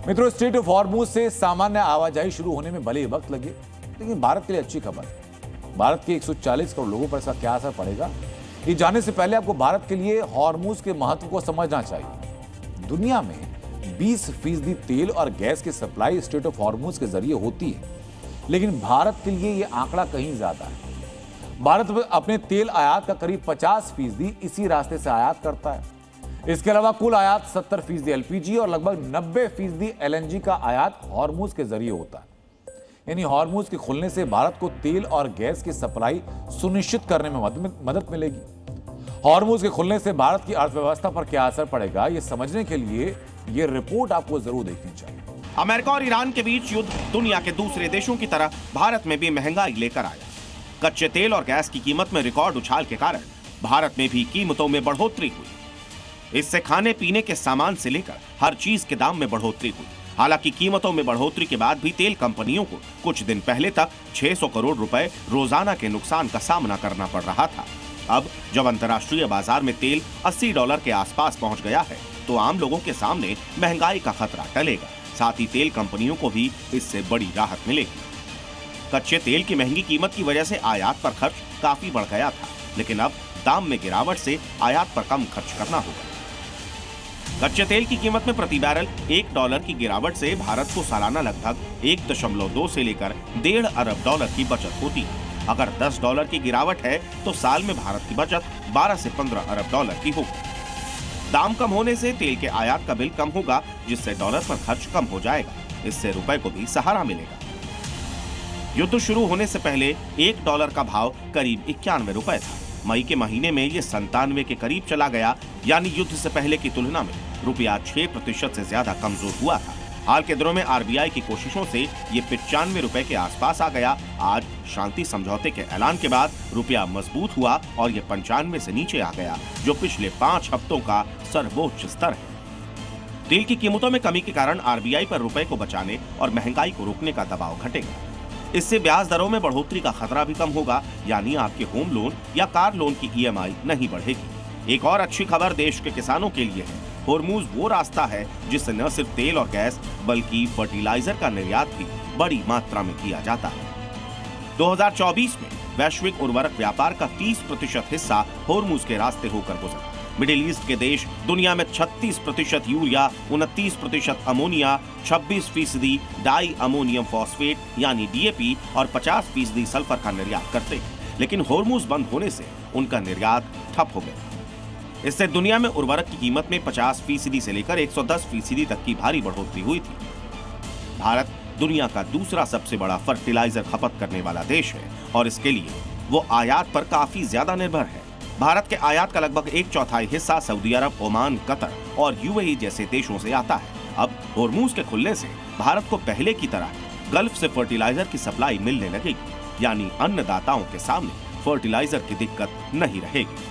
मित्रों, straight of Hormuz से सामान्य आवाजाही शुरू होने में भले ही वक्त लगे, लेकिन भारत के लिए अच्छी खबर है। भारत के 140 करोड़ लोगों पर इसका क्या असर पड़ेगा, ये जानने से पहले आपको भारत के लिए हॉर्मुज के महत्व को समझना चाहिए। दुनिया में 20% तेल और गैस की सप्लाई स्ट्रेट ऑफ हॉर्मुज के जरिए होती है, लेकिन भारत के लिए यह आंकड़ा कहीं ज्यादा है। भारत अपने तेल आयात का करीब 50% इसी रास्ते से आयात करता है। इसके अलावा कुल आयात 70% एलपीजी और लगभग 90% एलएनजी का आयात हॉर्मुज के जरिए होता है। यानी हॉर्मुज के खुलने से भारत को तेल और गैस की सप्लाई सुनिश्चित करने में मदद मिलेगी। हॉर्मुज के खुलने से भारत की अर्थव्यवस्था पर क्या असर पड़ेगा, यह समझने के लिए यह रिपोर्ट आपको जरूर देखनी चाहिए। अमेरिका और ईरान के बीच युद्ध दुनिया के दूसरे देशों की तरह भारत में भी महंगाई लेकर आया। कच्चे तेल और गैस की कीमत में रिकॉर्ड उछाल के कारण भारत में भी कीमतों में बढ़ोतरी हुई। इससे खाने पीने के सामान से लेकर हर चीज के दाम में बढ़ोतरी हुई। हालांकि कीमतों में बढ़ोतरी के बाद भी तेल कंपनियों को कुछ दिन पहले तक 600 करोड़ रुपए रोजाना के नुकसान का सामना करना पड़ रहा था। अब जब अंतर्राष्ट्रीय बाजार में तेल $80 के आसपास पहुंच गया है, तो आम लोगों के सामने महंगाई का खतरा टलेगा। साथ ही तेल कंपनियों को भी इससे बड़ी राहत मिलेगी। कच्चे तेल की महंगी कीमत की वजह से आयात पर खर्च काफी बढ़ गया था, लेकिन अब दाम में गिरावट से आयात पर कम खर्च करना होगा। कच्चे तेल की कीमत में प्रति बैरल $1 की गिरावट से भारत को सालाना लगभग 1.2 से लेकर $1.5 अरब की बचत होती है। अगर $10 की गिरावट है तो साल में भारत की बचत 12 से 15 अरब डॉलर की होगी। दाम कम होने से तेल के आयात का बिल कम होगा, जिससे डॉलर पर खर्च कम हो जाएगा। इससे रुपए को भी सहारा मिलेगा। युद्ध शुरू होने से पहले $1 का भाव करीब 91 रुपए था। मई के महीने में ये 97 के करीब चला गया, यानी युद्ध से पहले की तुलना में रुपया 6% से ज्यादा कमजोर हुआ था। हाल के दिनों में आरबीआई की कोशिशों से ये 95 रुपए के आसपास आ गया। आज शांति समझौते के ऐलान के बाद रुपया मजबूत हुआ और ये 95 से नीचे आ गया, जो पिछले 5 हफ्तों का सर्वोच्च स्तर है। तेल की कीमतों में कमी के कारण आरबीआई पर रुपए को बचाने और महंगाई को रोकने का दबाव घटेगा। इससे ब्याज दरों में बढ़ोतरी का खतरा भी कम होगा, यानी आपके होम लोन या कार लोन की ईएमआई नहीं बढ़ेगी। एक और अच्छी खबर देश के किसानों के लिए है। हॉर्मुज वो रास्ता है जिससे न सिर्फ तेल और गैस बल्कि फर्टिलाइजर का निर्यात भी बड़ी मात्रा में किया जाता है। 2024 में वैश्विक उर्वरक व्यापार का 30% हिस्सा हॉर्मुज के रास्ते होकर गुजरा। मिडिल ईस्ट के देश दुनिया में 36% urea, 29% ammonia, 26% di ammonium phosphate यानी डीएपी और 50% सल्फर का निर्यात करते हैं। लेकिन हॉर्मुज बंद होने से उनका निर्यात ठप हो गया। इससे दुनिया में उर्वरक की कीमत में 50% से लेकर 110% तक की भारी बढ़ोतरी हुई थी। भारत दुनिया का दूसरा सबसे बड़ा फर्टिलाइजर खपत करने वाला देश है और इसके लिए वो आयात पर काफी ज्यादा निर्भर है। भारत के आयात का लगभग 1/4 हिस्सा सऊदी अरब, ओमान, कतर और यूएई जैसे देशों से आता है। अब हॉर्मुज के खुलने से भारत को पहले की तरह गल्फ से फर्टिलाइजर की सप्लाई मिलने लगेगी, यानी अन्नदाताओं के सामने फर्टिलाइजर की दिक्कत नहीं रहेगी।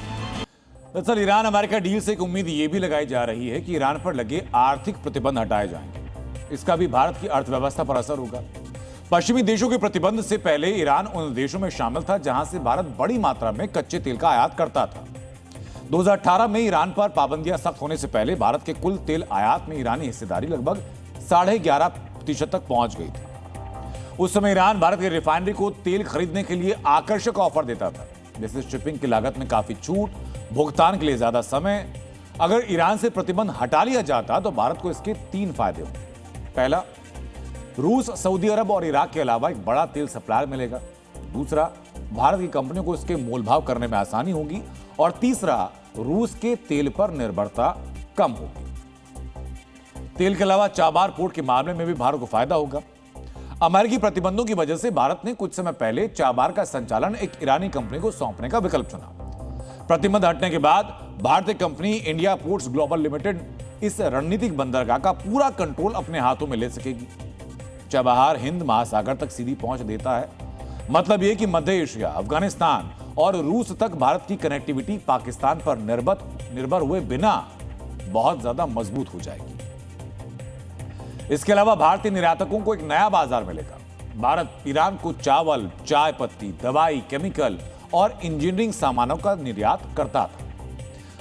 दरअसल ईरान अमेरिका डील से एक उम्मीद ये भी लगाई जा रही है कि ईरान पर लगे आर्थिक प्रतिबंध हटाए जाएंगे। इसका भी भारत की अर्थव्यवस्था पर असर होगा। पश्चिमी देशों के प्रतिबंध से पहले ईरान उन देशों में शामिल था जहां से भारत बड़ी मात्रा में कच्चे तेल का आयात करता था। 2018 में ईरान पर पाबंदियां सख्त होने से पहले भारत के कुल तेल आयात में ईरानी हिस्सेदारी लगभग 11.5% तक पहुंच गई थी। उस समय ईरान भारत की रिफाइनरी को तेल खरीदने के लिए आकर्षक ऑफर देता था, जैसे शिपिंग की लागत में काफी छूट, भुगतान के लिए ज्यादा समय। अगर ईरान से प्रतिबंध हटा लिया जाता तो भारत को इसके 3 फायदे होंगे। पहला, रूस, सऊदी अरब और इराक के अलावा एक बड़ा तेल सप्लायर मिलेगा। दूसरा, भारत की कंपनियों को इसके मोलभाव करने में आसानी होगी। और तीसरा, रूस के तेल पर निर्भरता कम होगी। तेल के अलावा चाबार पोर्ट के मामले में भी भारत को फायदा होगा। अमेरिकी प्रतिबंधों की वजह से भारत ने कुछ समय पहले चाबार का संचालन एक ईरानी कंपनी को सौंपने का विकल्प चुना। प्रतिबंध हटने के बाद भारतीय company India ports global limited इस रणनीतिक बंदरगाह का पूरा कंट्रोल अपने हाथों में ले सकेगी। चाबहार हिंद महासागर तक सीधी पहुंच देता है। मतलब यह कि मध्य एशिया, अफगानिस्तान और रूस तक भारत की कनेक्टिविटी पाकिस्तान पर निर्भर हुए बिना बहुत ज्यादा मजबूत हो जाएगी। इसके अलावा भारतीय निर्यातकों को एक नया बाजार मिलेगा। भारत ईरान को चावल, चाय पत्ती, दवाई, केमिकल और इंजीनियरिंग सामानों का निर्यात करता था।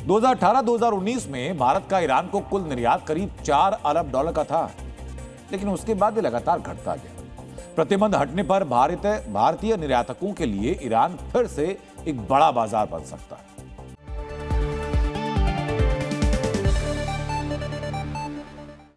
2018-2019 में भारत का ईरान को कुल निर्यात करीब $4 अरब का था। लेकिन उसके बाद ये लगातार घटता गया। प्रतिबंध हटने पर भारतीय निर्यातकों के लिए ईरान फिर से एक बड़ा बाजार बन सकता है।